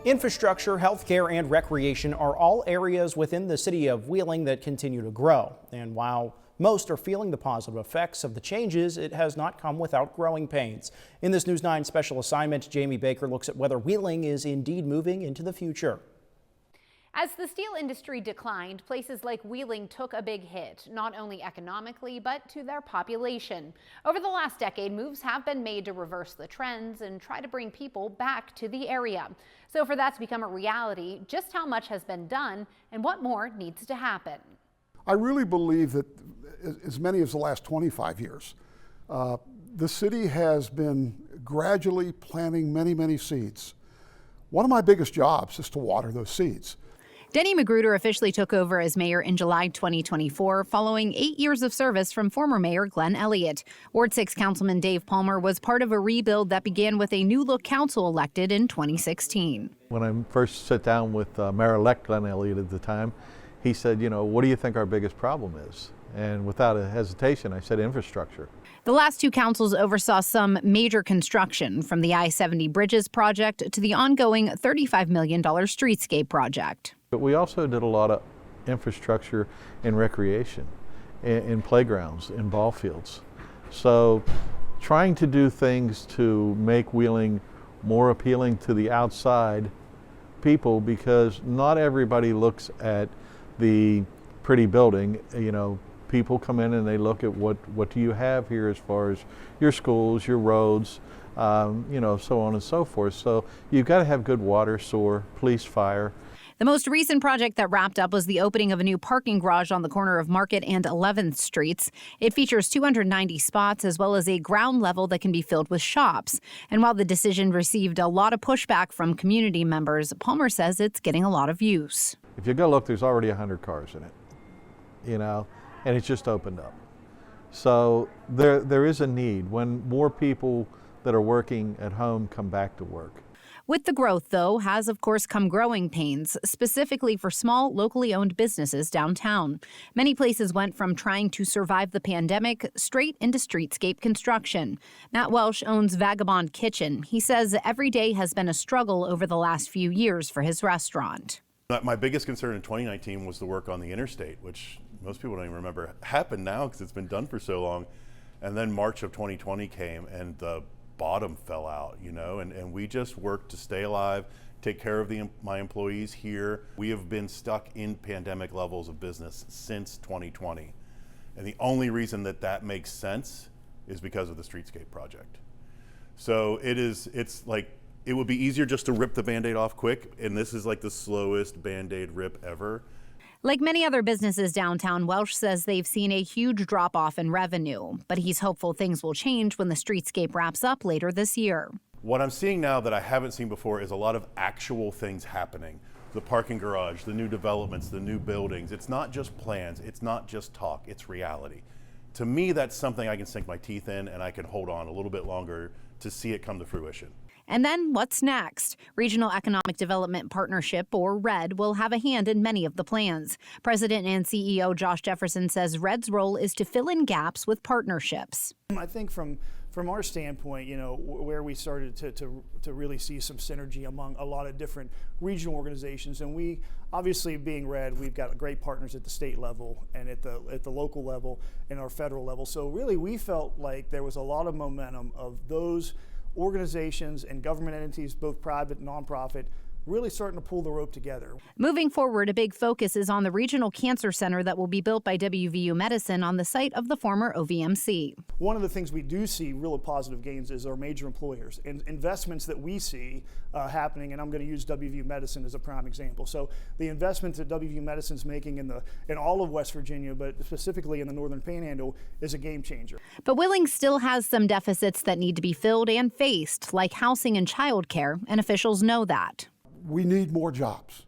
Infrastructure, healthcare, and recreation are all areas within the city of Wheeling that continue to grow. And while most are feeling the positive effects of the changes, it has not come without growing pains. In this News 9 special assignment, Jamie Baker looks at whether Wheeling is indeed moving into the future. As the steel industry declined, places like Wheeling took a big hit, not only economically, but to their population. Over the last decade, moves have been made to reverse the trends and try to bring people back to the area. So for that to become a reality, just how much has been done and what more needs to happen? I really believe that as many as the last 25 years, the city has been gradually planting many seeds. One of my biggest jobs is to water those seeds. Denny Magruder officially took over as mayor in July 2024, following 8 years of service from former mayor Glenn Elliott. Ward 6 Councilman Dave Palmer was part of a rebuild that began with a new-look council elected in 2016. When I first sat down with Mayor-elect Glenn Elliott at the time, he said, what do you think our biggest problem is? And without a hesitation, I said infrastructure. The last two councils oversaw some major construction, from the I-70 Bridges project to the ongoing $35 million streetscape project. But we also did a lot of infrastructure in recreation, in playgrounds, in ball fields. So trying to do things to make Wheeling more appealing to the outside people, because not everybody looks at the pretty building. People come in and they look at what do you have here as far as your schools, your roads, so on and so forth. So you've got to have good water, sewer, police, fire. The most recent project that wrapped up was the opening of a new parking garage on the corner of Market and 11th Streets. It features 290 spots as well as a ground level that can be filled with shops. And while the decision received a lot of pushback from community members, Palmer says it's getting a lot of use. If you go look, there's already 100 cars in it, and it's just opened up. So there is a need when more people that are working at home come back to work. With the growth, though, has of course come growing pains, specifically for small, locally owned businesses downtown. Many places went from trying to survive the pandemic straight into streetscape construction. Matt Welsh owns Vagabond Kitchen. He says every day has been a struggle over the last few years for his restaurant. My biggest concern in 2019 was the work on the interstate, which most people don't even remember happened now because it's been done for so long. And then March of 2020 came and the bottom fell out, and we just worked to stay alive, take care of my employees here. We have been stuck in pandemic levels of business since 2020. And the only reason that makes sense is because of the streetscape project. So it's like, it would be easier just to rip the Band-Aid off quick, and this is like the slowest Band-Aid rip ever. Like many other businesses downtown, Welsh says they've seen a huge drop-off in revenue, but he's hopeful things will change when the streetscape wraps up later this year. What I'm seeing now that I haven't seen before is a lot of actual things happening. The parking garage, the new developments, the new buildings. It's not just plans, it's not just talk, it's reality. To me, that's something I can sink my teeth in and I can hold on a little bit longer to see it come to fruition. And then what's next? Regional Economic Development Partnership, or RED, will have a hand in many of the plans. President and CEO Josh Jefferson says RED's role is to fill in gaps with partnerships. I think from our standpoint, where we started to really see some synergy among a lot of different regional organizations, and we obviously, being RED, we've got great partners at the state level and at the local level and our federal level. So really, we felt like there was a lot of momentum of those organizations and government entities, both private and nonprofit, really starting to pull the rope together. Moving forward, a big focus is on the Regional Cancer Center that will be built by WVU Medicine on the site of the former OVMC. One of the things we do see really positive gains is our major employers and investments that we see happening, and I'm going to use WVU Medicine as a prime example. So the investments that WVU Medicine is making in all of West Virginia, but specifically in the Northern Panhandle, is a game changer. But Wheeling still has some deficits that need to be filled and faced, like housing and childcare, and officials know that. We need more jobs.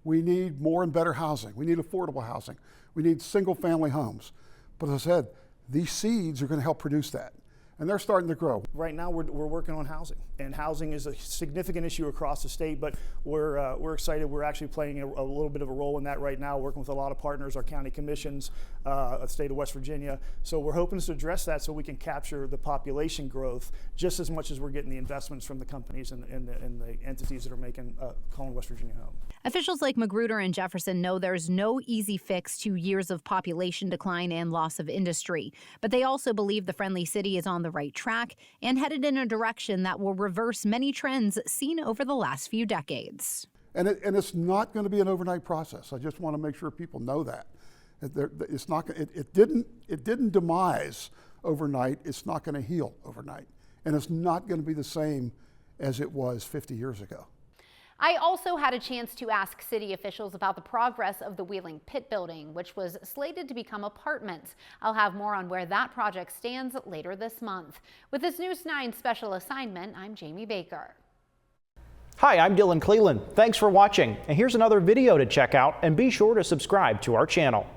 We need more and better housing. We need affordable housing. We need single family homes. But as I said, these seeds are going to help produce that. and they're starting to grow. Right now, we're working on housing, and housing is a significant issue across the state, but we're excited. We're actually playing a little bit of a role in that right now, working with a lot of partners, our county commissions, the state of West Virginia. So we're hoping to address that so we can capture the population growth just as much as we're getting the investments from the companies and the entities that are making calling West Virginia home. Officials like Magruder and Jefferson know there's no easy fix to years of population decline and loss of industry, but they also believe the friendly city is on the right track and headed in a direction that will reverse many trends seen over the last few decades. And it's not going to be an overnight process. I just want to make sure people know that. It's not. It didn't demise overnight. It's not going to heal overnight, and it's not going to be the same as it was 50 years ago. I also had a chance to ask city officials about the progress of the Wheeling Pit building, which was slated to become apartments. I'll have more on where that project stands later this month. With this News 9 special assignment, I'm Jamie Baker. Hi, I'm Dylan Cleland. Thanks for watching. And here's another video to check out, and be sure to subscribe to our channel.